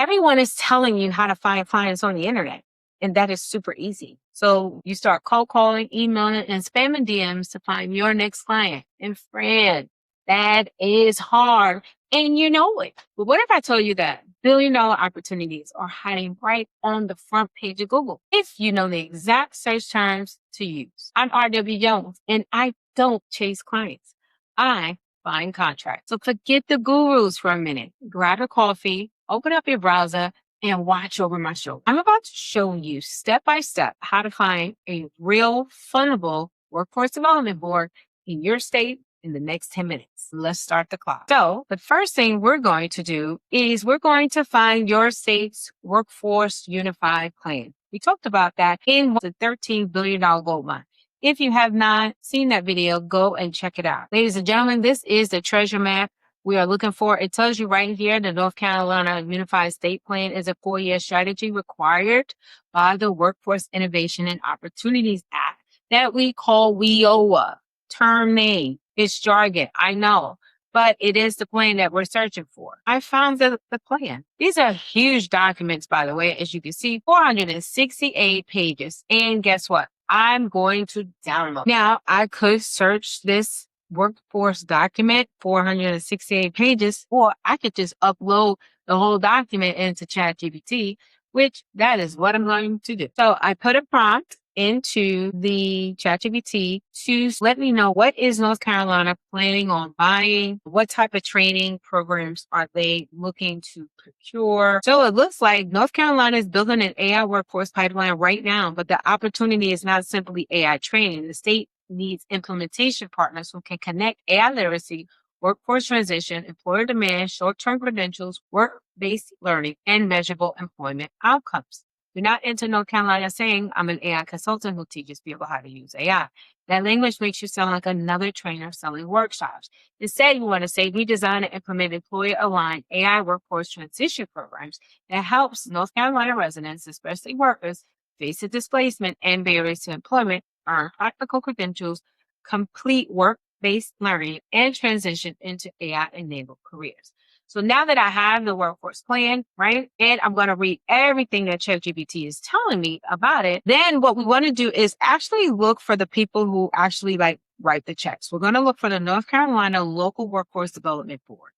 Everyone is telling you how to find clients on the internet, and that is super easy. So you start cold calling, emailing, and spamming DMs to find your next client. And friend, that is hard, and you know it. But what if I told you that billion-dollar opportunities are hiding right on the front page of Google if you know the exact search terms to use? I'm RW Jones, and I don't chase clients. I find contracts. So forget the gurus for a minute. Grab a coffee, open up your browser, and watch over my shoulder. I'm about to show you step by step how to find a real fundable workforce development board in your state in the next 10 minutes. Let's start the clock. So the first thing we're going to do is we're going to find your state's workforce unified plan. We talked about that in the $13 billion gold mine. If you have not seen that video, go and check it out. Ladies and gentlemen, this is the treasure map we are looking for. It tells you right here, the North Carolina Unified State Plan is a 4-year strategy required by the Workforce Innovation and Opportunities Act that we call WIOA. Term name. It's jargon, I know, but it is the plan that we're searching for. I found the plan. These are huge documents, by the way, as you can see, 468 pages. And guess what? I'm going to download. Now, I could search this workforce document, 468 pages, or I could just upload the whole document into ChatGPT, which that is what I'm going to do. So I put a prompt into the ChatGPT to let me know what is North Carolina planning on buying, what type of training programs are they looking to procure. So it looks like North Carolina is building an AI workforce pipeline right now, but the opportunity is not simply AI training. The state needs implementation partners who can connect AI literacy, workforce transition, employer demand, short-term credentials, work-based learning, and measurable employment outcomes. Do not enter North Carolina saying, I'm an AI consultant who teaches people how to use AI. That language makes you sound like another trainer selling workshops. Instead, you want to say, we design and implement employer-aligned AI workforce transition programs that helps North Carolina residents, especially workers, face the displacement and barriers to employment, earn practical credentials, complete work-based learning, and transition into AI-enabled careers. So now that I have the workforce plan, right, and I'm going to read everything that ChatGPT is telling me about it, then what we want to do is actually look for the people who actually write the checks. We're going to look for the North Carolina Local Workforce Development Board,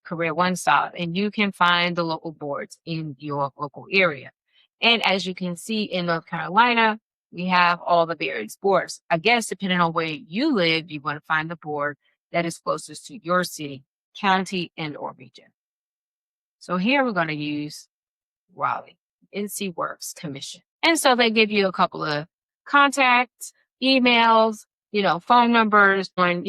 Career One Stop, and you can find the local boards in your local area. And as you can see in North Carolina, we have all the various boards. I guess depending on where you live, you want to find the board that is closest to your city, county, and or region. So here we're going to use Raleigh, NC Works Commission. And so they give you a couple of contacts, emails, phone numbers on,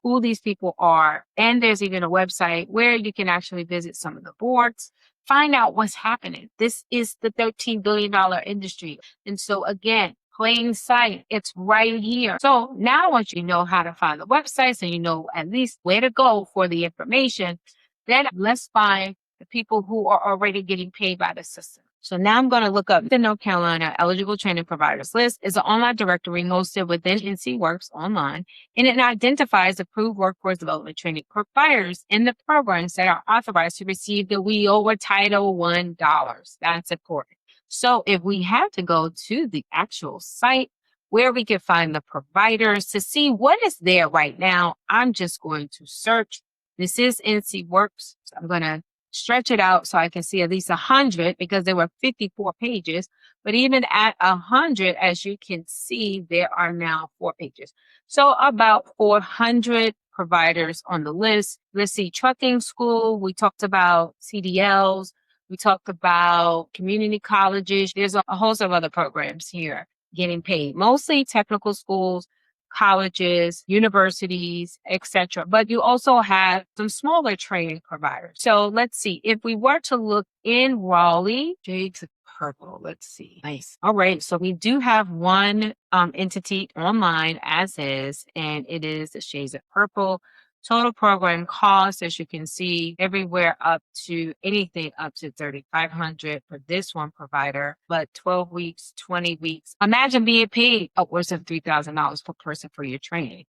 who these people are. And there's even a website where you can actually visit some of the boards, find out what's happening. This is the $13 billion industry. And so again, plain sight, it's right here. So now once you know how to find the websites and you know at least where to go for the information, then let's find the people who are already getting paid by the system. So now I'm going to look up the North Carolina Eligible Training Providers List. It's an online directory hosted within NC Works Online, and it identifies approved workforce development training providers in the programs that are authorized to receive the WIOA Title I dollars. That's important. So if we have to go to the actual site where we can find the providers to see what is there right now, I'm just going to search. This is NC Works. So I'm going to stretch it out so I can see at least 100 because there were 54 pages. But even at 100, as you can see, there are now 4 pages. So about 400 providers on the list. Let's see, trucking school. We talked about CDLs. We talked about community colleges. There's a host of other programs here getting paid, mostly technical schools, colleges, universities, etc. But you also have some smaller training providers. So let's see. If we were to look in Raleigh, shades of purple, let's see. Nice. All right. So we do have one entity online as is, and it is the shades of purple. Total program cost, as you can see, everywhere up to anything up to $3,500 for this one provider, but 12 weeks, 20 weeks. Imagine being paid upwards of $3,000 per person for your training.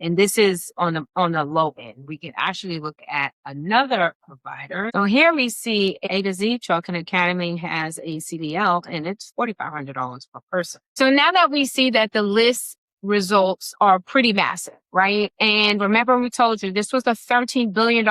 And this is on the low end. We can actually look at another provider. So here we see A to Z Trucking Academy has a CDL and it's $4,500 per person. So now that we see that the list results are pretty massive, right? And remember we told you this was a $13 billion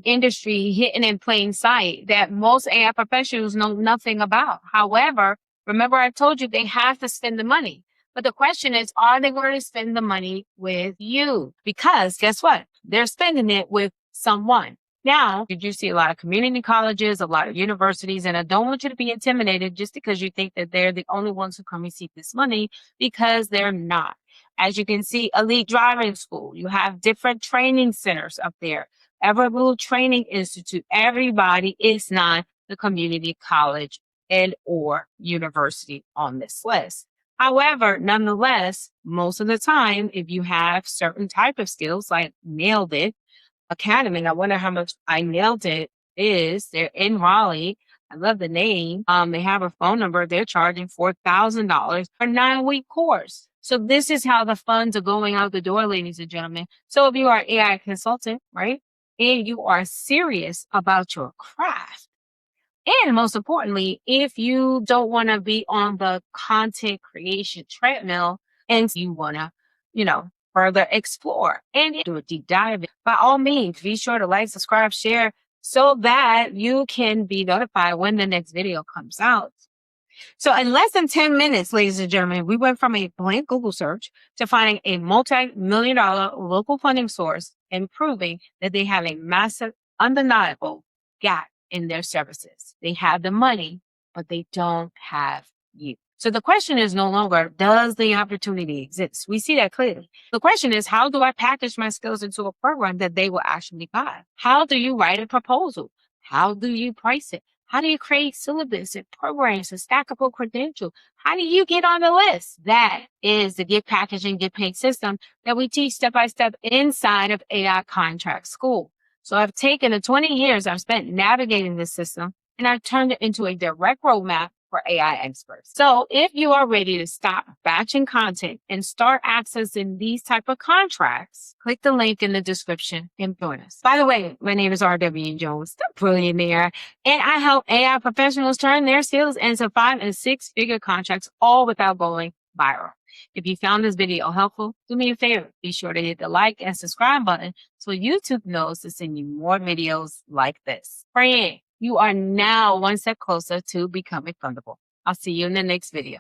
industry hidden in plain sight that most AI professionals know nothing about. However, remember I told you they have to spend the money. But the question is, are they going to spend the money with you? Because guess what? They're spending it with someone. Now, did you see a lot of community colleges, a lot of universities, and I don't want you to be intimidated just because you think that they're the only ones who come receive this money, because they're not. As you can see, Elite Driving School, you have different training centers up there. Everblue Training Institute, everybody is not the community college and or university on this list. However, nonetheless, most of the time, if you have certain type of skills like Nailed It Academy, I wonder how much I Nailed It is. They're in Raleigh. I love the name. They have a phone number. They're charging $4,000 for a 9-week course. So this is how the funds are going out the door, ladies and gentlemen. So if you are an AI consultant, right, and you are serious about your craft, and most importantly, if you don't want to be on the content creation treadmill and you want to, further explore and do a deep dive, by all means, be sure to like, subscribe, share so that you can be notified when the next video comes out. So in less than 10 minutes, ladies and gentlemen, we went from a blank Google search to finding a multi-million-dollar local funding source and proving that they have a massive, undeniable gap in their services. They have the money, but they don't have you. So the question is no longer, does the opportunity exist? We see that clearly. The question is, how do I package my skills into a program that they will actually buy? How do you write a proposal? How do you price it? How do you create syllabus and programs and stackable credentials? How do you get on the list? That is the Get Packaged and Get Paid system that we teach step by step inside of AI Contract School. So I've taken the 20 years I've spent navigating this system and I've turned it into a direct roadmap for AI experts. So if you are ready to stop batching content and start accessing these type of contracts, click the link in the description and join us. By the way, my name is R.W. Jones, the Billionaire, and I help AI professionals turn their skills into 5- and 6-figure contracts, all without going viral. If you found this video helpful, do me a favor. Be sure to hit the like and subscribe button so YouTube knows to send you more videos like this. Friend, you are now one step closer to becoming fundable. I'll see you in the next video.